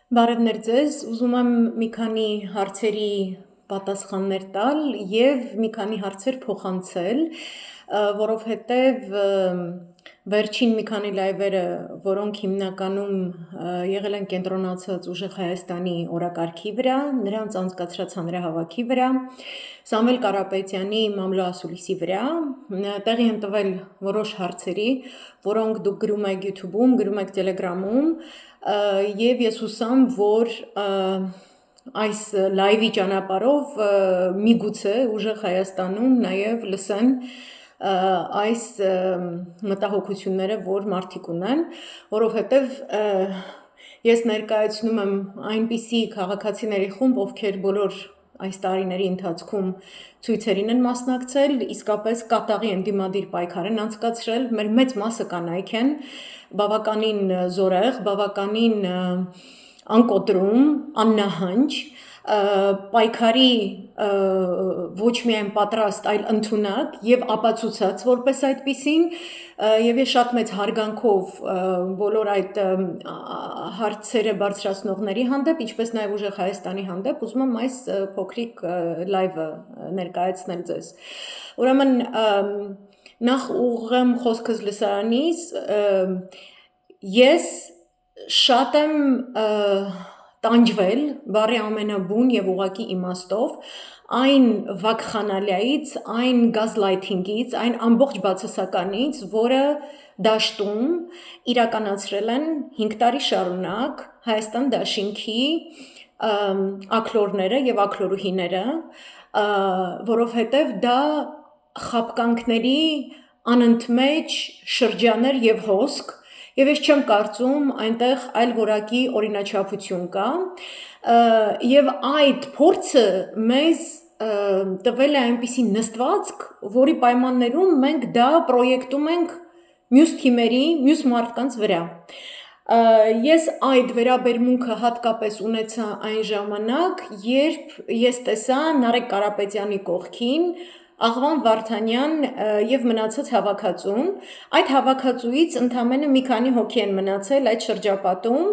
Բարևներ ձեզ, ուզում եմ մի քանի հարցերի պատասխաններ տալ եւ մի քանի հարցեր փոխանցել, որովհետեւ վերջին մի քանի լայվերը, որոնք հիմնականում եղել են կենտրոնացած ուժեղ Հայաստանի օրակարգի վրա, նրանց անցկացրած հանրահավաքի վրա, Սամվել Կարապետյանի մամլոասուլիսի վրա, տեղի եմ տվել որոշ հարցերի, որոնք դուք գրում եք YouTube-ում, գրում եք Telegram-ում, եւ ես հուսամ, որ այս լայվի ճանապարհով միգուցե ուժեղ Հայաստանում նաեւ լսեն այս մտահոգությունները, որ մարդիկ ունեն, որովհետեւ ես ներկայացնում եմ այնպիսի քաղաքացիների խումբ, ովքեր բոլոր այս տարիների ընթացքում ցույցերին են մասնակցել, իսկապես կատաղի ընդդիմադիր պայքար են անցկացրել, մեր մեծ մասը կանայք են, բավականին զորեղ, բավականին անկոտրում, աննահանջ, պայքարի ոչ միայն պատրաստ, այլ ընդունակ եւ ապացուցած որպես այդպիսին եւ ես շատ մեծ հարգանքով բոլոր այդ հարցերը բարձրացնողների հանդեպ, ինչպես նաեւ ուժեղ Հայաստանի հանդեպ ուզում եմ այս փոքրիկ լայվը ներկայացնել ձեզ։ Ուրեմն նախ ուղղեմ խոսքս լսարանից, ես շատ եմ տանջվել բառի ամենաբուն եւ ուղղակի իմաստով այն վակխանալիայից, այն գազլայթինգից, այն ամբողջ բացասականից, որը դաշտում իրականացրել են 5 տարի շարունակ Հայաստան դաշինքի ակլորները եւ ակլորուհիները, որովհետեւ դա խապկանքների անընդմեջ շրջան էր եւ հոսք, եւ ես չեմ կարծում այնտեղ այլ որակի օրինաչափություն կա, եւ այդ փորձը մեզ տվել է այնպիսի նստվածք, որի պայմաններում մենք դա պրոյեկտում ենք մյուս թիմերի, մյուս մարդկանց վրա։ Ես այդ վերաբերմունքը հատկապես ունեցա այն ժամանակ, երբ ես տեսա Նարեկ Կարապետյանի կողքին Աղվան Վարդանյան եւ մնացած հավաքածուն, այդ հավաքածուից ընդամենը մի քանի հոգի են մնացել այդ շրջապատում,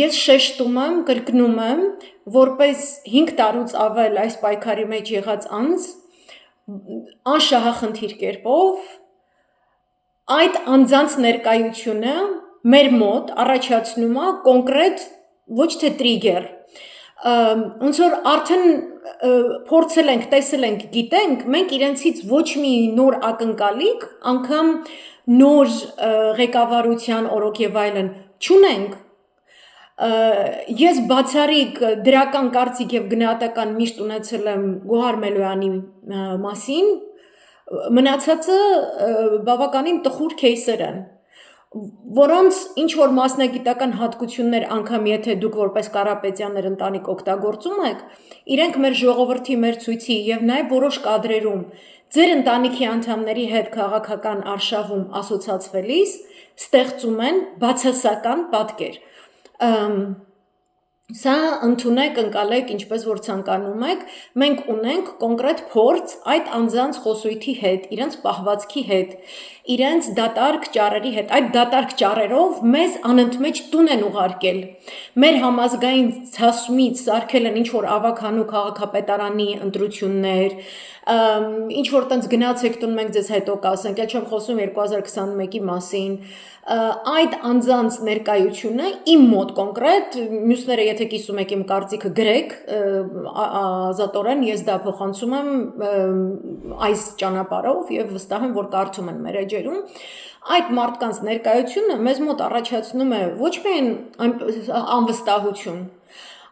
ես շեշտում եմ, կրկնում եմ, որպես 5 տարուց ավել այս պայքարի մեջ եղած անձ, անշահախնդիր կերպով, այդ անձանց ներկայությունը մեր մոտ առաջացնում է կոնկրետ ոչ թե տրիգեր, ոնց որ արդեն փորձել ենք, տեսել ենք, գիտենք, մենք իրենցից ոչ մի նոր ակնկալիք, անգամ նոր ղեկավարության օրոք եւ այլն չունենք, ես բացառիկ դրական կարծիք եւ գնահատական միշտ ունեցել եմ Գոհար Մելոյանի մասին, մնացածը բավականին տխուր քեյսեր են, որոնց ինչ որ մասնագիտական հատկություններ անգամ եթե դուք որպես Կարապետյաններ ընտանիք օգտագործում եք, իրենք մեր ժողովրդի, մեր ցույցի եւ նաեւ որոշ կադրերում ձեր ընտանիքի անդամների հետ քաղաքական արշավում ասոցացվելիս ստեղծում են բացասական պատկեր։ Սա ընդունեք, ընկալեք, ինչպես որ ցանկանում եք, մենք ունենք կոնկրետ փորձ այդ անձանց խոսույթի հետ, իրենց պահվածքի հետ, իրենց դատարկ ճառերի հետ, այդ դատարկ ճառերով մեզ անընդմեջ տուն են ուղարկել, մեր համազգային ցասումից սարքել են ինչ-որ ավագանու քաղաքապետարանի ընտրություններ, ինչ-որ տենց գնացեք տուն մենք ձեզ հետո կասենք, էլ չեմ խոսում 2021-ի մասին, այդ անձանց ներկայությունը իմ մոտ կոնկրետ, մյուսները եթե կիսում եք իմ կարծիքը գրեք, ազատորեն ես դա փոխանցում եմ այս ճանապարհով եւ վստահ եմ, որ կարդում են մեր էջերում, այդ մարդկանց ներկայությունը մեզ մոտ առաջացնում է ոչ միայն անվստահություն,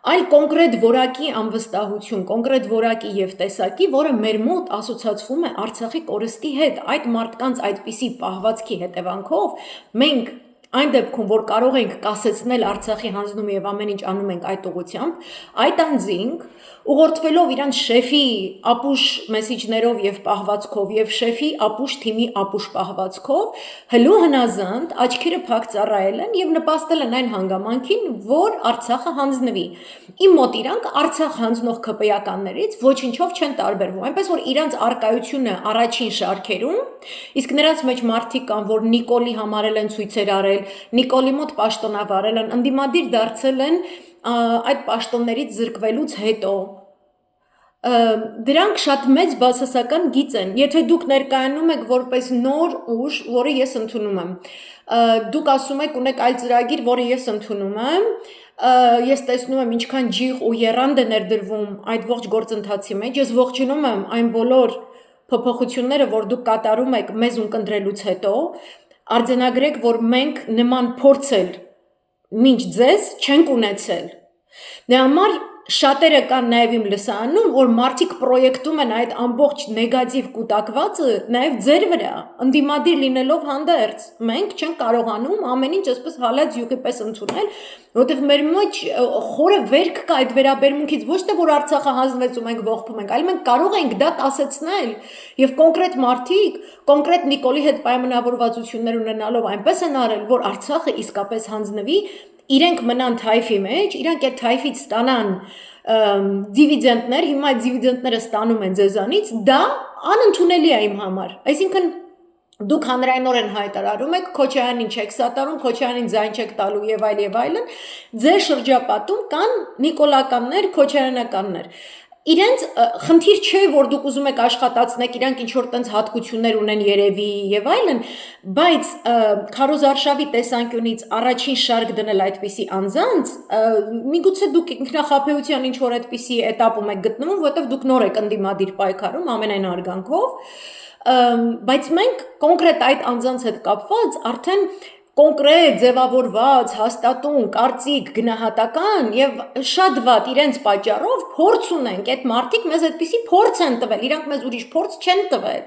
այլ կոնկրետ որակի անվստահություն, կոնկրետ որակի եւ տեսակի, որը մեր մոտ ասոցացվում է Արցախի կորստի հետ, այդ մարդկանց այդպիսի պահվածքի հետևանքով մենք այն դեպքում, որ կարող ենք կասեցնել Արցախի հանձնումը եւ ամեն ինչ անում ենք այդ ուղղությամբ, այդ անձինք ուղղորդվելով իրանց շեֆի ապուշ մեսիջներով եւ պահվածքով եւ շեֆի ապուշ թիմի ապուշ պահվածքով հլու հնազանդ աչքերը փակ ծառայել են եւ նպաստել են այն հանգամանքին, որ Արցախը հանձնվի։ Իմ մոտ իրանք Արցախ հանձնող ԿՊ-ականներից ոչինչով չեն տարբերվում, այնպես որ իրանց արկայությունը առաջին շարքերում, իսկ նրանց մեջ մարդիկ կան, որ Նիկոլի համարել են ցույցեր արել, պաշտոնավարել, Նիկոլի մոտ պաշտոնավարել են, ընդդիմադիր դարձել են այդ պաշտոններից զրկվելուց հետո։ Դրանք շատ մեծ բացասական գիծ են, եթե դուք ներկայանում եք որպես նոր ուժ, որը ես ընդունում եմ, դուք ասում եք ունեք այլ ծրագիր, որը ես ընդունում եմ, ես տեսնում եմ ինչքան ջիղ ու եռանդ է ներդրվում այդ ողջ գործընթացի մեջ, ես ողջունում եմ այն բոլոր փոփոխությունները, որ դուք կատարում եք մեզ ունկնդրելուց հետո, արձանագրեք, որ մենք նման փորձել մինչ ձեզ չենք ունեցել։ Դրա համար շատերը կան նաև իմ լսանում, որ մարդիկ պրոյեկտում են այդ ամբողջ նեգատիվ կուտակվածը նաև ձեր վրա, ընդդիմադիր լինելով հանդերձ։ Մենք չենք կարողանում ամեն ինչ այսպես հալած յուղի պես ընդունել, որովհետև մեր մեջ խորը վերք կա այդ վերաբերմունքից, ոչ թե որ Արցախը հանձնվեց ու մենք ողբում ենք, այլ մենք կարող ենք դա կասեցնել եւ կոնկրետ մարդիկ, կոնկրետ Նիկոլի հետ պայմանավորվածություններ ունենալով այնպես են արել, որ Արցախը իսկապես հանձնվի, իրենք մնան թայֆի մեջ, իրանք այդ թայֆից ստանան դիվիդենդներ, հիմա այդ դիվիդենդները ստանում են ձեզանից, դա անընդունելի է իմ համար։ Այսինքն դուք հանրայնորեն հայտարարում եք, Քոչարյանին չեք սատարում, Քոչարյանին ձայն չեք տալու եւ այլն, ձեր շրջապատում կան նիկոլականներ, քոչարյանականներ։ Իրենց խնդիր չէ, որ դուք ուզում եք աշխատացնեք, իրանք ինչ որ տենց հատկություններ ունեն երևի եւ այլն, բայց քարոզարշավի տեսանկյունից առաջին շարք դնել այդպիսի անձանց, միգուցե դուք ինքնախապեյության ինչ որ այդպիսի этаպում եք գտնվում, որովհետեւ դուք նոր եք ընդդիմադիր պայքարում ամենայն հարգանքով, բայց մենք կոնկրետ այդ անձանց հետ կապված արդեն կոնկրետ ձևավորված, հաստատուն, կարծիք, գնահատական եւ շատ վատ իրենց պատճառով փորձ ունենք, այդ մարդիկ մեզ այդպիսի փորձ են տվել, իրանք մեզ ուրիշ փորձ չեն տվել։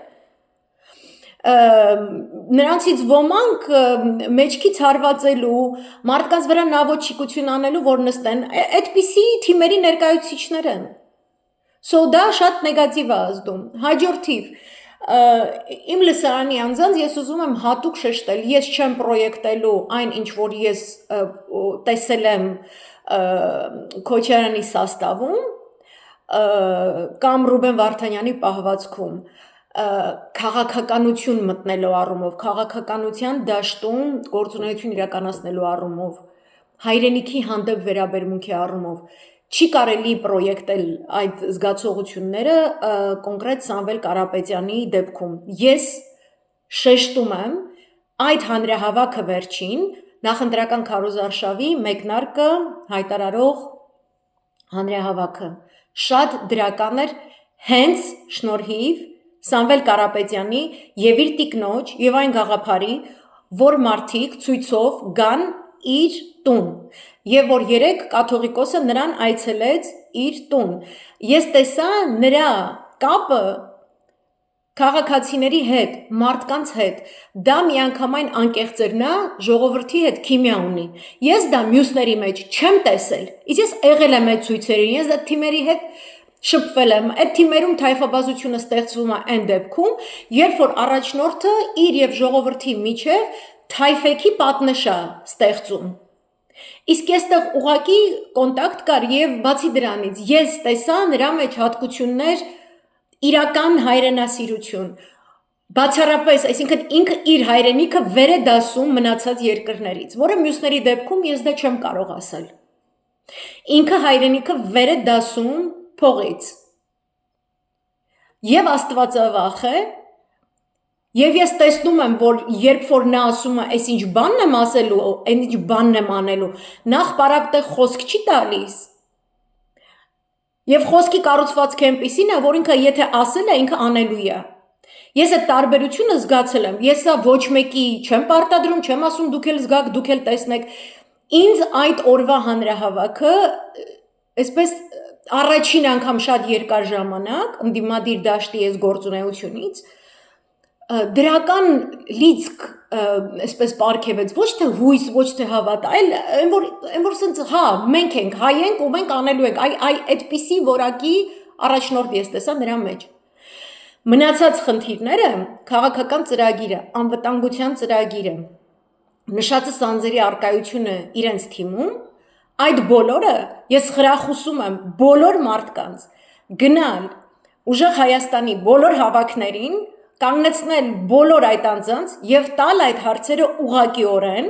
Նրանցից ոմանք մեջքից հարվածելու, մարդկանց վրա նավոճիկություն անելու, որ նստեն, այդպիսի թիմերի ներկայացուցիչներ են։ So դա շատ նեգատիվ է ազդում։ Հաջորդ թիվ իմ լսարանի անձանց ես ուզում եմ հատուկ շեշտել, ես չեմ պրոյեկտելու այն, ինչ որ ես տեսել եմ Քոչարյանի սաստավում կամ Ռուբեն Վարդանյանի պահվածքում, քաղաքականություն մտնելու առումով, քաղաքականության դաշտում գործունեություն իրականացնելու առումով, հայրենիքի հանդեպ վերաբերմունքի առումով, չի կարելի պրոյեկտել այդ զգացողությունները կոնկրետ Սամվել Կարապետյանի դեպքում։ Ես շեշտում եմ այդ հանրահավաքը վերջին նախընտրական քարոզարշավի մեկնարկը հայտարարող հանրահավաքը շատ դրական էր հենց շնորհիվ Սամվել Կարապետյանի եւ իր տիկնոջ եւ այն գաղափարի, որ մարդիկ ցույցով գան իր տուն եւ որ երեք կաթողիկոսը նրան այցելեց իր տուն։ Ես տեսա նրա կապը քաղաքացիների հետ, մարդկանց հետ, դա միանգամայն անկեղծ էր, նա ժողովրդի հետ քիմիա ունի։ Ես դա մյուսների մեջ չեմ տեսել։ Իսկ ես եղել եմ այդ ցույցերին, ես այդ թիմերի հետ շփվել եմ, այդ թիմերում թայֆաբազությունը ստեղծվում է այն դեպքում, երբ որ առաջնորդը իր եւ ժողովրդի միջև թայֆեքի պատնեշ է ստեղծում։ Իսկ այստեղ ուղակի կոնտակտ կար եւ բացի դրանից ես տեսա նրա մեջ հատկություններ իրական հայրենասիրություն, բացառապես, այսինքն ինքը իր հայրենիքը վեր է դասում մնացած երկրներից, որը մյուսների դեպքում ես դա չեմ կարող ասել։ Ինքը հայրենիքը վեր է դասում փողից։ Եվ Աստվածավախ է, եւ ես տեսնում եմ, որ երբ որ նա ասում է, այս ինչ բանն եմ ասելու, այն ինչ բանն եմ անելու, նախ պարապտեղ խոսք չի տալիս։ Եվ խոսքի կառուցվածքը այնպիսին է, որ ինքը եթե ասել է, ինքը անելու է։ Ես այդ տարբերությունը զգացել եմ, ես սա ոչ մեկի չեմ պարտադրում, չեմ ասում դուք էլ զգաք, դուք էլ տեսնեք։ Ինձ այդ օրվա հանրահավաքը, այսպես առաջին անգամ շատ երկար ժամանակ, ընդդիմադիր դաշտի ես գործունեությունից, դրական լիցք այսպես պարգևեց, ոչ թե հույս, ոչ թե հավատ, այլ այն որ սենց հա, մենք ենք, հայ ենք ու մենք անելու ենք, այդպիսի որակի առաջնորդ ես տեսա նրա մեջ։ Մնացած խնդիրները քաղաքական ծրագիրը, անվտանգության ծրագիրը, նշածը սանձերի արկայությունը իրենց թիմում, այդ բոլորը ես խրախուսում եմ բոլոր մարդկանց գնալ ուժեղ Հայաստանի բոլոր հավաքներին, կանգնեցնել բոլոր այդ անձանց եւ տալ այդ հարցերը ուղղակիորեն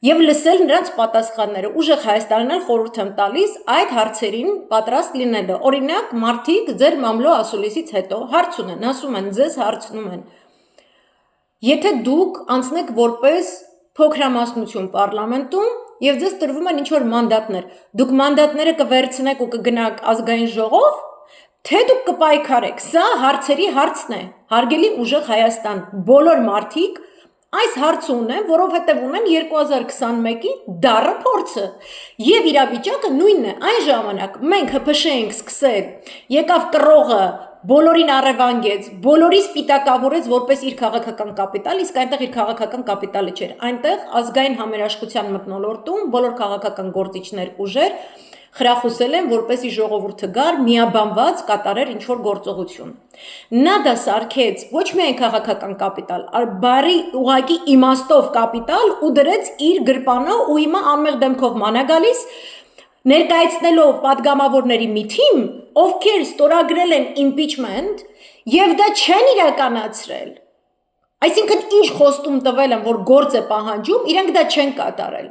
Եվ լսել նրանց պատասխանները։ Ուժեղ Հայաստանն էլ խորհուրդ եմ տալիս այդ հարցերին պատրաստ լինելը։ Օրինակ, մարդիկ ձեր մամլո ասուլիսից հետո հարց ունեն, ասում են, ձեզ հարցնում են. Եթե դուք անցնեք որպես փոքրամասնություն պարլամենտում եւ ձեզ տրվում են ինչ-որ մանդատներ, դուք մանդատները կվերցնեք ու կգնաք ազգային ժողով, թե դուք կպայքարեք։ Սա հարցերի հարցն է։ Հարգելի ուժեղ Հայաստան, բոլոր մարդիկ այս հարցը ունեն, որովհետև ունեն 2021-ի դառը փորձը։ Եվ իրավիճակը նույնն է։ Այն ժամանակ մենք ՀՓՇ ենք սկսել, եկավ կռողը, բոլորին առևանգեց, բոլորի սպիտակավորեց որպես իր քաղաքական կապիտալ, իսկ այնտեղ իր քաղաքական կապիտալը չէր։ Այնտեղ ազգային համերաշխության մթնոլորտում բոլոր քաղաքական գործիչներ ուժեր խրախուսել են, որպեսի ժողովուրդը գար միաբանված կատարեր ինչ-որ գործողություն։ Նա դա սարքեց ոչ միայն քաղաքական կապիտալ, բարի ուղակի իմաստով կապիտալ ու դրեց իր գրպանը ու հիմա անմեղ դեմքով մանա գալիս, ներկայացնելով պատգամավորների մի թիմ, ովքեր ստորագրել են impeachment եւ դա չեն իրականացրել։ Այսինքն ինչ խոստում տվել են, որ գործ է պահանջում, իրենք դա չեն կատարել։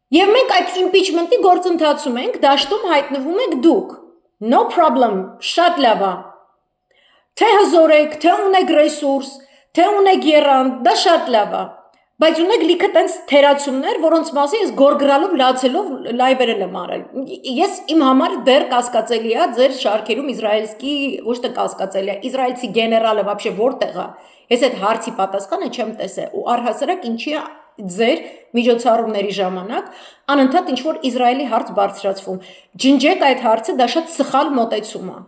Եվ մենք այդ impeachment-ի գործընթացում ենք, դաշտում հայտնվում եք դուք։ No problem, շատ լավ է։ Թե հզոր եք, թե ունեք ռեսուրս, թե ունեք եռանդ, դա շատ լավ է։ Բայց ունեք լիքը տենց թերացումներ, որոնց մասին ես գորգրալով, լացելով լայվերել եմ արել։ Ես իմ համար դեռ կասկածելի է ձեր շարքերում իսրայելցի, ոչ թե կասկածելի է, իսրայելցի գեներալը вообще որտեղ է։ Ես այդ հարցի պատասխանը չեմ տեսել ու առհասարակ ինչի է ձեր միջոցառումների ժամանակ անընդհատ ինչ-որ Իսրայելի հարց բարձրացվում։ Ջնջեք այդ հարցը, դա շատ սխալ մոտեցում է։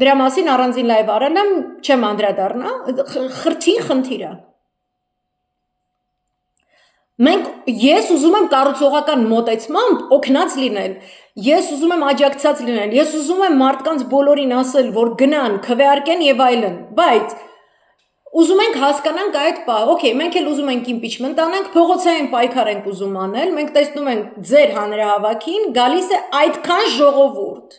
Դրա մասին առանձին լայվ արել եմ, չեմ անդրադառնա, խրթին խնդիր է։ Ես ուզում եմ կառուցողական մոտեցմամբ օգնած լինել, ես ուզում եմ աջակցած լինել, ես ուզում եմ մարդկանց բոլորին ասել, որ գնան, քվեարկեն եւ այլն, բայց ուզում ենք հասկանանք այդ պահը, օքեյ, մենք էլ ուզում ենք impeachment անենք, փողոցային պայքար ենք ուզում անել, մենք տեսնում ենք ձեր հանրահավաքին գալիս է այդքան ժողովուրդ,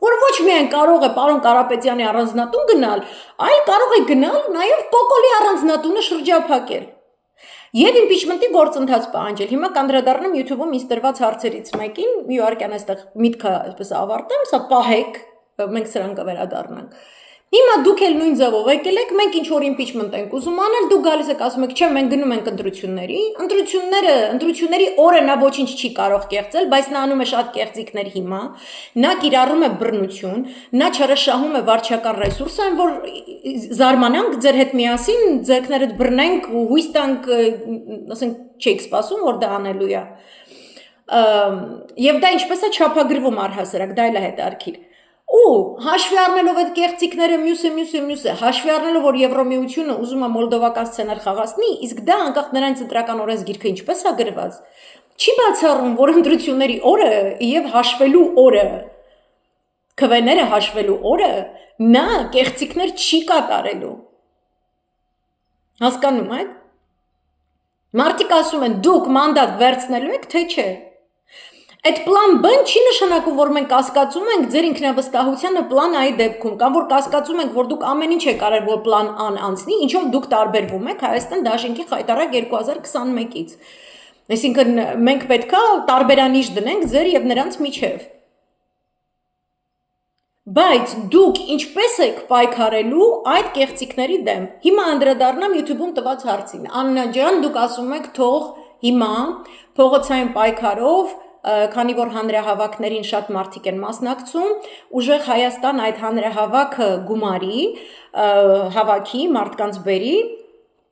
որ ոչ միայն կարող է պարոն Կարապետյանի առանձնատուն գնալ, այլ կարող է գնալ նաեւ Կոկոլի առանձնատունը շրջափակել։ Եվ impeachment-ի գործընթաց պահանջել։ Հիմա կանդրադառնամ YouTube-ում ինձ տրված հարցերից մեկին, մի վարքյան այստեղ միտքը այսպես ավարտեմ, սա պահեք, մենք սրան կվերադառնանք։ Հիմա դուք էլ նույն ձևով եկել եք, մենք ինչ որ impeachment ենք ուզում անել, դուք գալիս եք ասում եք, չէ, մենք գնում ենք ընտրությունների օրը նա ոչինչ չի կարող կեղծել, բայց նա անում է շատ կեղծիքներ հիմա, նա կիրառում է բռնություն, նա չարաշահում է վարչական ռեսուրսը, այն որ զարմանանք ձեր հետ միասին ձեռքներդ բռնենք ու հույս տանք, ասենք, չեք սպասում, որ դա անելու է։ Եվ դա ինչպես է չափագրվում առհասարակ, դա էլ է հետարքիր։ Ու հաշվի առնելով այդ կեղծիքները մյուսը, հաշվի առնելով, որ Եվրոմիությունը ուզում է մոլդովական սցենար խաղացնի, իսկ դա անկախ նրանց ընտրական օրենսգիրքը ինչպես է գրված, չի բացառում, որ ընտրությունների օրը եւ հաշվելու օրը, քվեները հաշվելու օրը, նա կեղծիքներ չի կատարելու։ Հասկանում եք։ Մարդիկ ասում են, դուք մանդատ վերցնելու եք, թե չէ։ Այդ պլան B-ն չի նշանակում, որ մենք կասկածում ենք ձեր ինքնավստահությանը պլան A-ի դեպքում, կամ որ կասկածում ենք, որ դուք ամեն ինչ եք արել, որ պլան A-ն անցնի, ինչով դուք տարբերվում եք Հայաստան դաշինքի խայտարակ 2021-ից։ Այսինքն մենք պետքա տարբերանիշ դնենք ձեր եւ նրանց միջև։ Բայց դուք ինչպես եք պայքարելու այդ կեղծիքների դեմ։ Հիմա անդրադառնամ YouTube-ում տված հարցին։ Աննա ջան, դուք ասում եք, թող հիմա փողոցային պայքարով քանի որ հանրահավաքներին շատ մարդիկ են մասնակցում, ուժեղ Հայաստան այդ հանրահավաքը գումարի, հավաքի, մարդկանց բերի,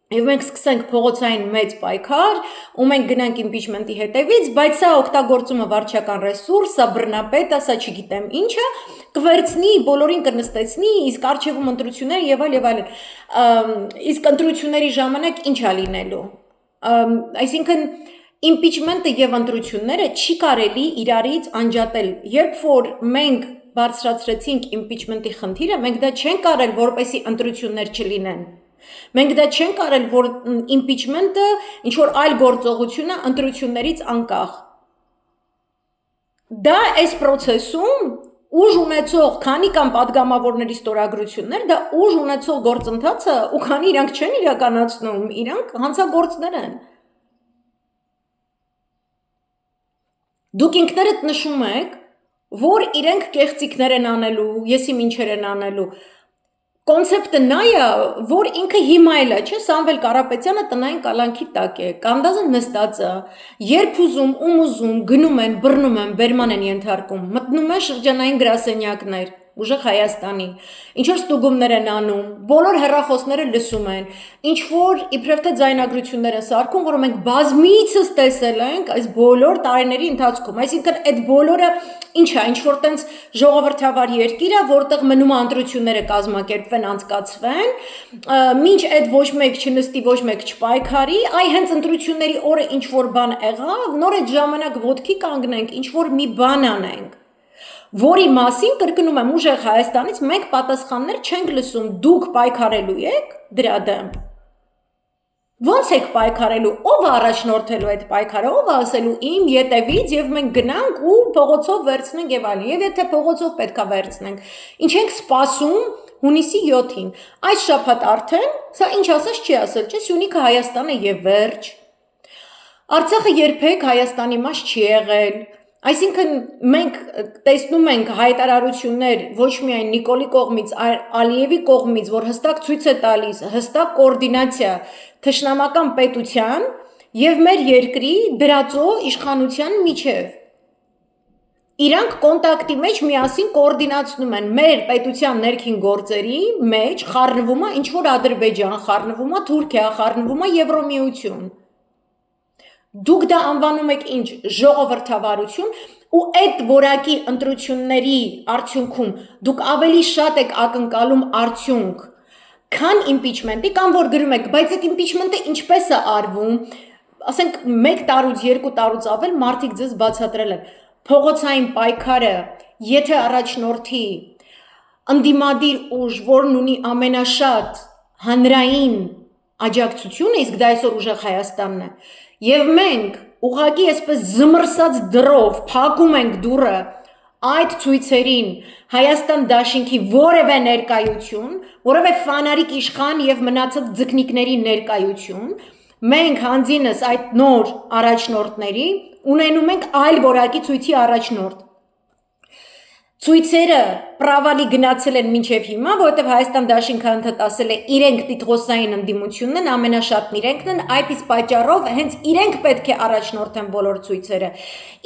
եւ մենք սկսենք փողոցային մեծ պայքար, ու մենք գնանք impeachment-ի հետևից, բայց սա օգտագործումը վարչական ռեսուրս, սա բռնապետ է, սա չգիտեմ ինչը, կվերցնի, բոլորին կնստեցնի, իսկ արժևում ընտրություններ եւ այլն, իսկ ընտրությունների ժամանակ ինչ է լինելու։ Այսինքն impeachment-ը եւ ընտրությունները չի կարելի իրարից անջատել, երբ որ մենք բարձրացրեցինք impeachment-ի խնդիրը, մենք դա չենք արել, որպեսզի ընտրություններ չլինեն։ Մենք դա չենք արել, որ impeachment-ը ինչ-որ այլ գործողություն է ընտրություններից անկախ։ Դա այս process-ում ուժ ունեցող քանի կամ падգամավորների ստորագրություններ, դա ուժ ունեցող գործընթացը ու քանի իրանք չեն իրականացնում, իրանք հանցագործներ են։ Դուք ինքներդ նշում եք, որ իրենք կեղծիքներ են անելու, եսի մինչեր են անելու։ Կոնցեպտը նա է, որ ինքը հիմա էլ է, չէ, Սամվել Կարապետյանը տնային կալանքի տակ է, Կանդազը նստած է, երբ ուզում, ուզում, գնում են, բռնում են, բերման են ենթարկում, մտնում են շրջանային գրասենյակներ, ուժեղ Հայաստանի, ինչ-որ ստուգումներ են անում, բոլոր հեռախոսները լսում են, ինչ-որ իբրև թե ձայնագրություններ են սարքում, որ մենք բազմիցս տեսել ենք այս բոլոր տարիների ընթացքում, այսինքն այդ բոլորը ինչ է, ինչ-որ տենց ժողովրդավար երկիր է, որտեղ մնում է ընտրությունները կազմակերպվեն, անցկացվեն, մինչ այդ ոչ մեկ չնստի, ոչ մեկ չպայքարի, այ հենց ընտրությունների օրը ինչ-որ բան եղավ, նոր այդ ժամանակ ոտքի կանգնենք, ինչ-որ մի բան անենք, որի մասին, կրկնում եմ, ուժեղ Հայաստանից մենք պատասխաններ չենք լսում, դուք պայքարելու եք դրա դեմ։ Ոնց եք պայքարելու, ով է առաջնորդելու այդ պայքարը, ով է ասելու իմ ետևից եւ մենք գնանք ու փողոցով վերցնենք եւ այլն։ Եվ եթե փողոցով պետքա վերցնենք, ինչ ենք սպասում հունիսի 7-ին։ Այս շաբաթ արդեն, սա ինչ ասած չի ասել, չէ՞, Սյունիքը Հայաստան է եւ վերջ։ Արցախը երբեք Հայաստանի մաս չի եղել։ Այսինքն մենք տեսնում ենք հայտարարություններ ոչ միայն Նիկոլի կողմից, այլ Ալիևի կողմից, որ հստակ ցույց է տալիս, հստակ կոորդինացիա թշնամական պետության եւ մեր երկրի դրածո իշխանության միջև։ Իրանք կոնտակտի մեջ միասին կոորդինացնում են մեր պետության ներքին գործերի մեջ, խառնվում է ինչ-որ Ադրբեջան, խառնվում է Թուրքիա, խառնվում է Եվրոմիություն։ Դուք դա անվանում եք ինչ ժողովրդավարություն ու այդ որակի ընտրությունների արդյունքում դուք ավելի շատ եք ակնկալում արդյունք, քան impeachment-ի, կամ որ գրում եք, բայց այդ impeachment-ը ինչպես է արվում, ասենք 1 տարուց 2 տարուց ավել մարդիկ ձեզ բացատրել են, փողոցային պայքարը, եթե առաջնորդի ընդդիմադիր ուժ, որն ունի ամենաշատ հանրային աջակցությունը, իսկ դա այսօր ուժեղ Հայաստանն է, եւ մենք ուղղակի այսպես զմռսած դրով փակում ենք դուռը այդ ցույցերին Հայաստան դաշինքի որևէ ներկայություն, որևէ ֆանարիկ իշխան եւ մնացած ձկնիկների ներկայություն, մենք հանձինս այդ նոր առաջնորդների ունենում ենք այլ որակի ցույցի առաջնորդ։ Ցույցերը պրավալի գնացել են մինչև հիմա, որովհետև Հայաստան դաշինքը ընդհանրապես ասել է իրենք տիտղոսային ընդդիմությունն են, ամենաշատն իրենքն են, այդ իսկ պատճառով հենց իրենք պետք է առաջնորդեն բոլոր ցույցերը։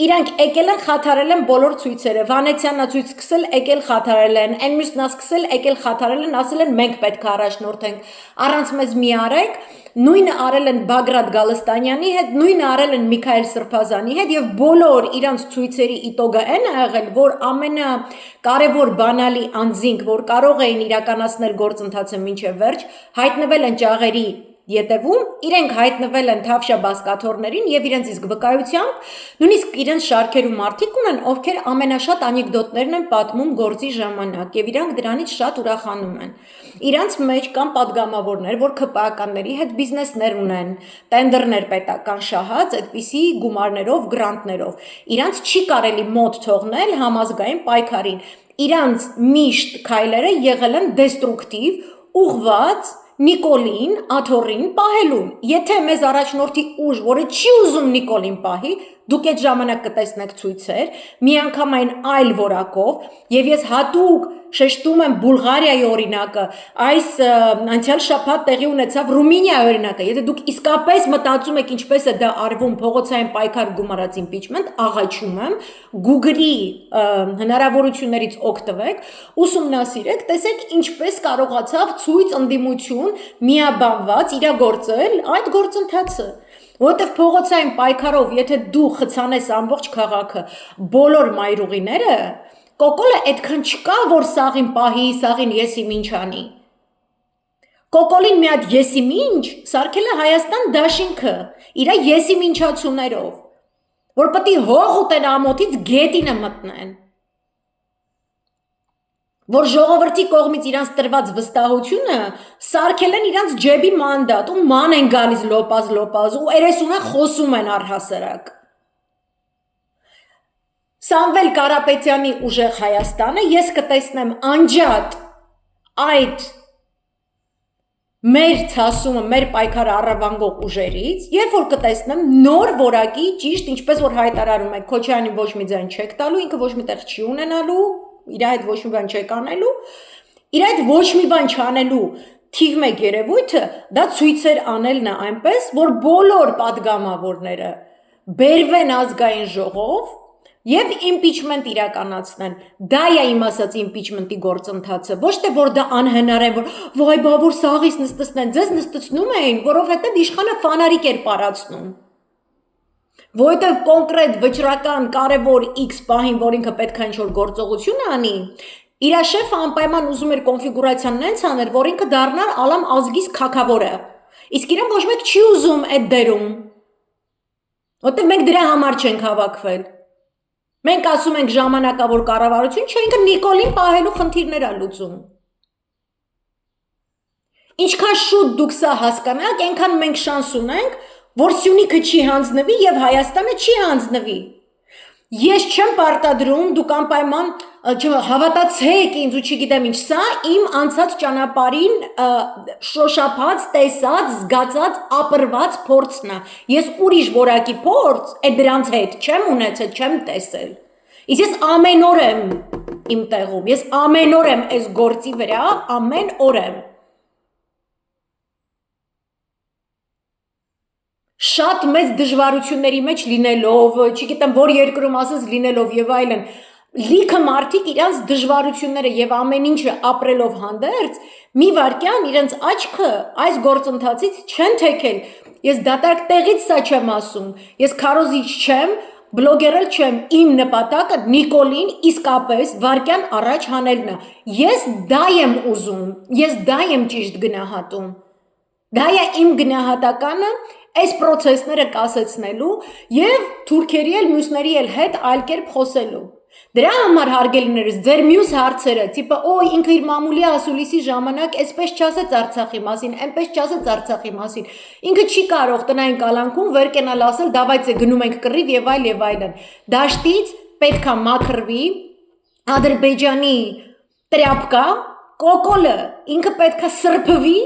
Իրանք եկել են խաթարել են բոլոր ցույցերը, Վանեցյանն ցույց սկսել, եկել խաթարել են, այն մյուսն սկսել, եկել խաթարել են, ասել են մենք պետք է առաջնորդենք, առանց մեզ մի արեք, նույնը արել են Բագրատ Գալստանյանի հետ, նույնը արել են Միքայել Սրբազանի հետ եւ բոլոր իրանց ցույցերի իտոգը այն ա եղել, որ ամենակարևոր բանալի անձինք, որ կարող էին իրականացնել գործընթացը մինչև վերջ, հայտնվել են ճաղերի ետևում, իրենք հայտնվել են Թավշյա բազկաթոռներին եւ իրենց իսկ վկայությամբ, նույնիսկ իրենց շարքերում մարդիկ ունեն, ովքեր ամենաշատ անեկդոտներն են պատմում գործի ժամանակ եւ իրանք դրանից շատ ուրախանում են։ Իրանց մեջ կան падգամավորներ, որ ԿՊԱ-ականների հետ բիզնեսներ ունեն, տենդերներ պետական շահած, այդպիսի գումարներով, գրանտներով։ Իրանց չի կարելի մոտ թողնել համազգային պայքարին։ Իրանց միշտ քայլերը եղել են դեստրուկտիվ, ուղղված Նիկոլին, Աթոռին պահելուն։ Եթե մեզ առաջնորդի ուժ, որը չի ուզում Նիկոլին պահի, դուք այդ ժամանակ կտեսնեք ցույցեր, միանգամայն այլ որակով, եւ ես հատուկ շեշտում եմ Բուլղարիայի օրինակը, այս անցյալ շաբաթ տեղի ունեցավ Ռումինիայի օրինակը, եթե դուք իսկապես մտածում եք ինչպես է դա արվում փողոցային պայքար գումարած impeachment, աղաչում եմ, Google-ի հնարավորություններից օգտվեք, ուսումնասիրեք, տեսեք ինչպես կարողացավ ցույց ընդդիմություն միաբանված իրագործել այդ գործընթացը, որովհետև փողոցային պայքարով, եթե դու խցանես ամբողջ քաղաքը, բոլոր մայրուղիները, Կոկոլը այդքան չկա, որ սաղին պահի, սաղին եսի մինչ անի։ Կոկոլին մի հատ եսի մինչ սարքել է Հայաստան դաշինքը, իրա եսի մինչացուներով, որ պետք է հող ուտեն ամոթից գետինը մտնեն, որ ժողովրդի կողմից իրանց տրված վստահությունը սարքել են իրանց ջեբի մանդատ ու ման են գալիս լոպազ ու 30-ը խոսում են առհասարակ։ Սամվել Կարապետյանի ուժեղ Հայաստանը ես կտեսնեմ անջատ այդ մեր ցասումը, մեր պայքարը առավանգող ուժերից, երբ որ կտեսնեմ նոր որակի ճիշտ, ինչպես որ հայտարարում եք, Քոչարյանին ոչ մի ձայն չեք տալու, ինքը ոչ միտեղ չի ունենալու, իր հետ ոչ մի բան չեք անելու, իր հետ ոչ մի բան չանելու թիվ 1 երևույթը, դա ցույցեր անելն է այնպես, որ բոլոր падգամավորները բերվեն ազգային ժողով եւ impeachment իրականացնեն։ Դա է իմ ասած impeachment-ի գործընթացը, ոչ թե որ դա անհնար է, որ վայ բա որ սաղից նստեցնեն, ձեզ նստեցնում էին, որովհետեւ իշխանը ֆանարիկ էր պարացնում։ Որովհետեւ կոնկրետ վճռական կարևոր X պահին, որ ինքը պետք է ինչ-որ գործողություն անի, իր շեֆը անպայման ուզում էր կոնֆիգուրացիան նենց անել, որ ինքը դառնար ալամ ազգիս քաքավորը։ Իսկ իրեն ոչ մեկ չի ուզում այդ դերում։ Որտեղ մենք դրա համար չենք հավաքվել։ Մենք ասում ենք ժամանակավոր կառավարություն, չէ, ինքը Նիկոլին պահելու խնդիրներ է լուծում։ Ինչքան շուտ դուք սա հասկանաք, այնքան մենք շանս ունենք, որ Սյունիքը չի հանձնվի եւ Հայաստանը չի հանձնվի։ Ես չեմ պարտադրում, դուք անպայման հավատացեք ինձ ու չգիտեմ ինչ, սա իմ անցած ճանապարհին շոշափած, տեսած, զգացած, ապրված փորձն է։ Ես ուրիշ որակի փորձ այդ դրանց հետ չեմ ունեցել, չեմ տեսել։ Իսկ ես ամեն օր եմ իմ տեղում, ես ամեն օր եմ այս գործի վրա, ամեն օր եմ։ Շատ մեծ դժվարությունների մեջ լինելով, չգիտեմ որ երկրում ասես լինելով եւ այլն, լիքը մարդիկ իրանց դժվարությունները եւ ամեն ինչը ապրելով հանդերձ, մի վարքյան իրենց աչքը այս գործընթացից չեն թեքել։ Ես դատարկ տեղից սա չեմ ասում, ես քարոզիչ չեմ, բլոգերել չեմ, իմ նպատակը Նիկոլին իսկապես վարքյան առաջ հանելն է։ Ես դա եմ ուզում, ես դա եմ ճիշտ գնահատում։ Դա է իմ գնահատականը այս process-ները կասեցնելու եւ թուրքերի էլ մյուսների էլ հետ այլ կերպ խոսելու։ Դրա համար հարգելիներս ձեր մյուս հարցերը, տիպը օ ինքը իր մամուլի ասուլիսի ժամանակ այսպես չասեց Արցախի մասին, այնպես չասեց Արցախի մասին։ Ինքը չի կարող տնային կալանքում վեր կենալ ասել դավայցե գնում ենք կռիվ եւ այլն։ Դաշտից պետքա մաքրվի Ադրբեջանի տրապկա, կոկոլը ինքը պետքա սրբվի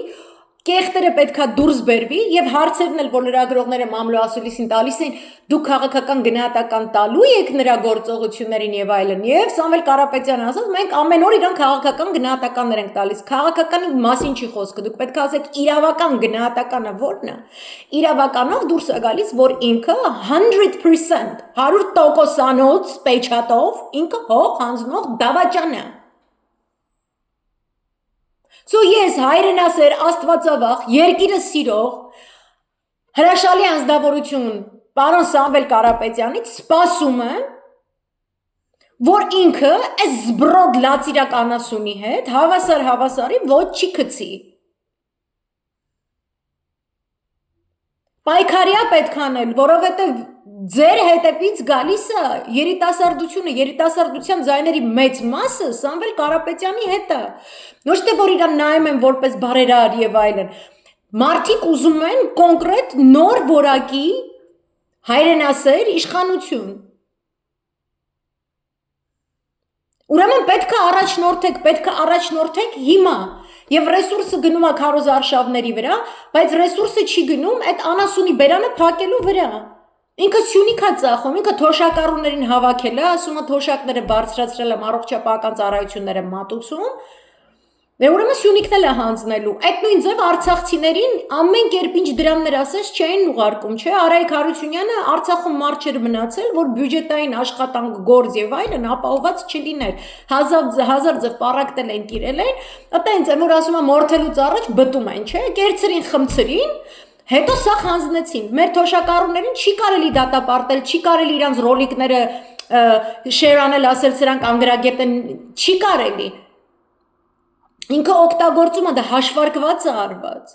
Կեղտերը պետքա դուրս բերվի եւ հարցերն էլ որ լրագրողները մամլո ասուլիսին տալիս են դուք քաղաքական գնահատական տալու եք նրա գործողություններին եւ այլն եւ Սամվել Կարապետյանը ասաց մենք ամեն օր իրան քաղաքական գնահատականներ ենք տալիս քաղաքականի մասին չի խոսքը դուք պետք է ասեք իրավական գնահատականը որն է իրավականով դուրս է գալիս որ ինքը 100% 100%-անոց պեչատով ինքը հող հանձնող դավաճան է So ես հայրենասեր աստվածավախ, երկիրը սիրող, հրաշալի անձնավորություն պարոն Սամվել Կարապետյանից սպասում եմ, որ ինքը այս զբրոդ լացիրակ անասունի հետ հավասարի ոչ չի գցի։ Պայքարյա պետք անել, որովհետև ձեր հետևից գալիս է երիտասարդությունը, երիտասարդության ձայների մեծ մասը Սամվել Կարապետյանի հետ է։ Ոչ թե որ իրան նայում են որպես բարերար եւ այլն։ Մարդիկ ուզում են կոնկրետ նոր որակի հայրենասեր իշխանություն։ Ուրեմն պետք է առաջնորդեք հիմա։ Եվ ռեսուրսը գնում է քարոզ արշավների վրա, բայց ռեսուրսը չի գնում այդ անասունի բերանը փակելու վրա։ Ինքը Սյունիք է ծախում, ինքը թոշակառուներին հավաքել է, ասում է թոշակները բարձրացրել եմ առողջապահական ծառայությունները մատուցում։ Դե ուրեմն Սյունիքն էլ է հանձնելու։ Այդ նույն ձև արցախցիներին ամեն կերպ ինչ դրամներ ասես չէին ուղարկում, չէ՞։ Արայիկ Հարությունյանը Արցախում մարդ չէր մնացել, որ բյուջետային աշխատանք գործ եւ այլն ապահոված չլիներ։ Հազար ձև պարակտել են, կիրել են, այտենց են որ ասում եմ մորթելուց առաջ բտում են, չէ՞։ Կերցրին, խմցրին, հետո սա հանձնեցին։ Մեր թոշակառուներին չի կարելի դատապարտել, չի կարելի իրանց ռոլիկները շեյր անել, ասել սրանք անգրագետ են, չի կարելի։ Ինքը օգտագործում է դա հաշվարկված է արված։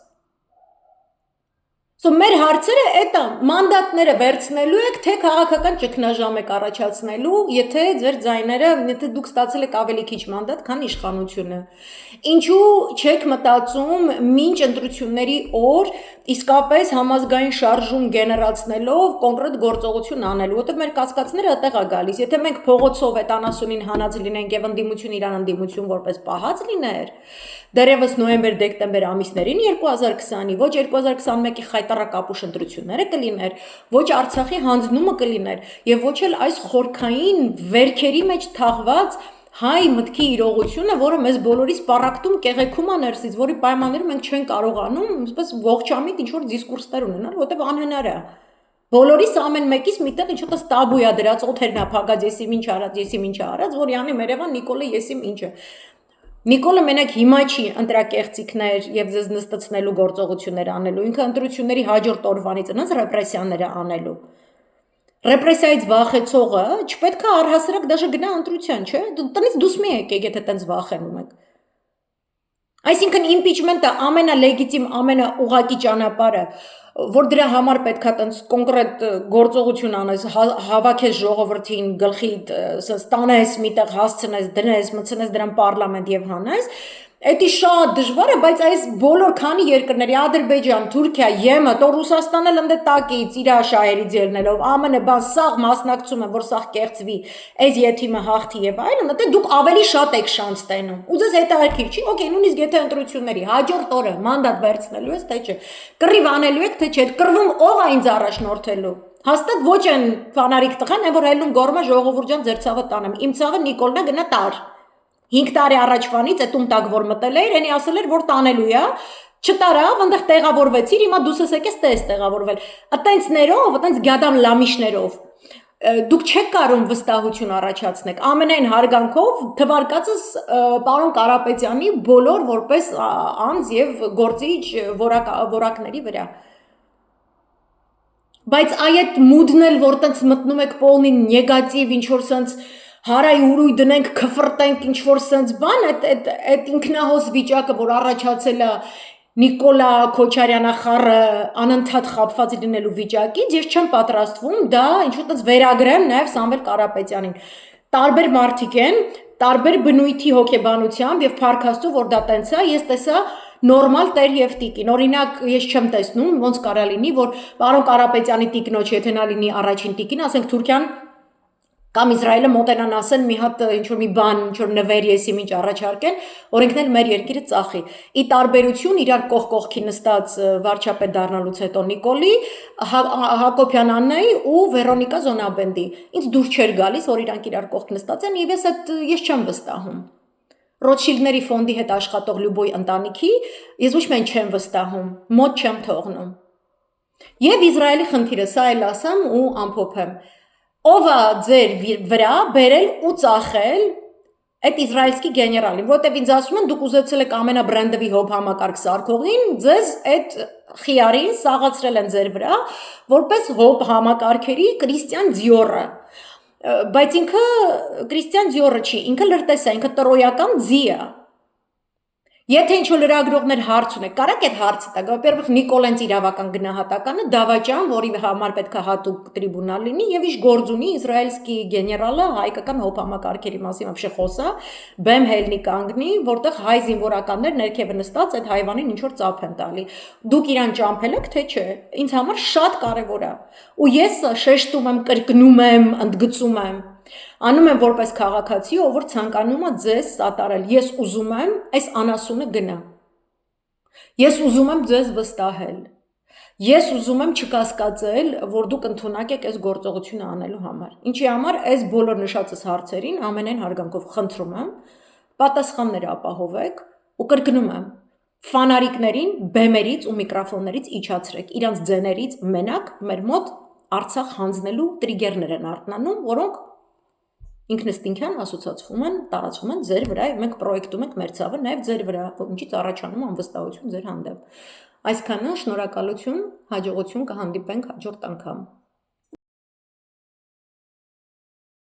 So մեր հարցերը այդ է, մանդատները վերցնելու եք, թե քաղաքական ճգնաժամ եք առաջացնելու, եթե ձեր ձայները, եթե դուք ստացել եք ավելի քիչ մանդատ, քան իշխանությունը։ Ինչու չեք մտածում մինչ ընտրությունների օր իսկապես համազգային շարժում գեներացնելով կոնկրետ գործողություն անելու, որտեղ մեր կասկածները այդտեղ է գալիս։ Եթե մենք փողոցով այդ անասունին հանած լինենք եւ ընդդիմություն իրան ընդդիմություն որպես պահած լիներ, դեռևս նոյեմբեր-դեկտեմբեր ամիսներին 2020-ի, ոչ 2021-ի խայտառակապուշ ընտրությունները կլիներ, ոչ Արցախի հանձնումը կլիներ եւ ոչ էլ այս խորքային վերքերի մեջ թաղված հայ մտքի իրողությունը, որը մեզ բոլորիս պարակտում կեղեքում է ներսից, որի պայմաններում մենք չենք կարողանում, այսպես ողջամիտ ինչ-որ դիսկուրսներ ունենալ, որտեղ անհնար է։ Բոլորիս ամեն մեկից միտեղ ինչ-որ տաբու է դրած, օթերն է փակած, եսիմ ինչ արած, եսիմ ինչ արած, որ յանի Երևան Նիկոլը եսիմ ինչը։ Նիկոլը մենակ հիմա չի ընտրակեղծիքներ եւ ձեզ նստեցնելու գործողություններ անելու, ինքը ընտրությունների հաջորդ օրվանից այնց ռեպրեսիաները անելու։ Ռեպրեսիայից վախեցողը չպետք է առհասարակ դաժե գնա ընտրության, չէ՞։ Տնից դուրս մի եկեք, եթե տենց վախենում եք։ Այսինքն իմպիչմենտը ամենալեգիտիմ, ամենաուղղակի ճանապարհը, որ դրա համար պետքա տենց կոնկրետ գործողություն անես, հավաքես ժողովրդին, գլխիդ ստանես, միտեղ հասցնես, դնես, մտցնես դրան պարլամենտ եւ հանես, Էդի շատ դժվար է, բայց այս բոլոր քանի երկրների Ադրբեջան, Թուրքիա, Եմը, տո Ռուսաստանը լնդե տակից իր շահերից ելնելով, ԱՄՆ բան սաղ մասնակցում է, որ սաղ կեղծվի, այս եթիմը հաղթի եւ այլն, դե դուք ավելի շատ եք շանս տենում։ Ու ձեզ հետաքրքիր չի, օքեյ, նույնիսկ եթե ընտրությունների հաջորդ օրը մանդատ վերցնելու ես, թե չէ, կռիվ անելու եք, թե չէ, կռվում ով է ինձ առաջնորդելու։ Հաստատ ոչ են ֆանարիկ տղան, որ հելնում գորմա ժողովուրդ ձեր ցավը տանեմ։ Իմ ցավը Նիկոլն է գնա տար։ 5 տարի առաջվանից այդ տակ որ մտել էր, այնի ասել էր, որ տանելու է, չտարավ, այնտեղ տեղավորվեցիր, հիմա դուսս եկես տես տեղավորվել։ Այտենց գյադամ լամիշներով դուք չեք կարող վստահություն առաջացնեք։ Ամենայն հարգանքով թվարկածս պարոն Կարապետյանի բոլոր որպես անձ եւ գործիչ որակների վրա։ Բայց այդ մուդն էլ որ տենց մտնում եք պոլնին նեգատիվ ինչ որ սենց հարայ ուրույ դնենք, քֆրտենք ինչ-որ սենց բան, այդ ինքնահոս վիճակը, որ առաջացել է Նիկոլա Քոչարյանախառը անընդհատ խաբված լինելու վիճակից, ես չեմ պատրաստվում դա ինչ-որ տենց վերագրեմ նաև Սամվել Կարապետյանին։ Տարբեր մարդիկ են, տարբեր բնույթի հոգեբանությամբ եւ Փառք Աստծո, որ դա տենց է, ես տեսա նորմալ տեր եւ տիկին։ Օրինակ, ես չեմ տեսնում, ոնց կարա լինի, որ պարոն Կարապետյանի տիկնոջ, եթե նա լինի առաջին տիկին, ասենք Թուրքիան կամ Իսրայելը մոտենան ասեն մի հատ ինչ-որ մի բան, ինչ-որ նվեր եսիմ ինչ առաջարկեն, օրենքն էլ մեր երկիրը ծախի։ Ի տարբերություն իրար կողքի նստած վարչապետ դառնալուց հետո Նիկոլի, Հակոբյան Աննայի ու Վերոնիկա Զոնաբենդի։ Ինձ դուր չէր գալիս, որ իրանք իրար կողք նստած են եւ ես չեմ վստահում։ Ռոթշիլդների ֆոնդի հետ աշխատող Լյուբոյ ընտանիքի ես ոչ միայն չեմ վստահում, մոտ չեմ թողնում։ Եվ Իսրայելի խնդիրը, սա էլ ասեմ ու ամփոփեմ։ Ով է ձեր վրա բերել ու ծախել այդ իսրայելցի գեներալին, որտեվ ինձ ասում են դուք ուզեցել եք ամենաբրենդովի հոբ համակարգ սարքողին, ձեզ այդ խիարին սաղացրել են ձեր վրա, որպես հոբ համակարգերի Կրիստիան Դիորը, բայց ինքը Կրիստիան Դիորը չի, ինքը լրտես է, ինքը տրոյական ձի է։ Եթե ինչ-որ լրագրողներ հարց ունեք, կարաք այդ հարցը տակ, во-первых, Նիկոլենց իրավական գնահատականը դավաճան, որի համար պետք է հատուկ տրիբունալ լինի, եւ իշ գործ ունի իսրայելցի գեներալը հայկական հոբ համակարգերի մասին вообще խոսա, բեմ հելնի կանգնի, որտեղ հայ զինվորականներ ներքևը նստած այդ հայվանին ինչ-որ ծափ են տալի։ Դուք իրան ճամփել եք, թե չէ։ Ինձ համար շատ կարեւոր է։ Ու ես շեշտում եմ, կրկնում եմ, ընդգծում եմ։ Անում եմ որպես քաղաքացի, ով որ ցանկանում է ձեզ սատարել։ Ես ուզում եմ այս անասունը գնա։ Ես ուզում եմ ձեզ վստահել։ Ես ուզում եմ չկասկածել, որ դուք ընդունակ եք այս գործողությունը անելու համար։ Ինչի համար այս բոլոր նշածս հարցերին ամենայն հարգանքով խնդրում եմ, պատասխաններ ապահովեք ու կրկնում եմ, ֆանարիկներին բեմերից ու միկրոֆոններից իջացրեք, իրանց ձեներից մենակ մեր մոտ Արցախ հանձնելու տրիգերներ են արտնանում, որոնք ինքնըստինքյան ասոցացվում են, տարածվում են ձեր վրա եւ մենք պրոյեկտում ենք մեր ցավը նաեւ ձեր վրա, ինչից առաջանում անվստահություն ձեր հանդեպ։ Այսքանը, շնորհակալություն, հաջողություն, կհանդիպենք հաջորդ անգամ։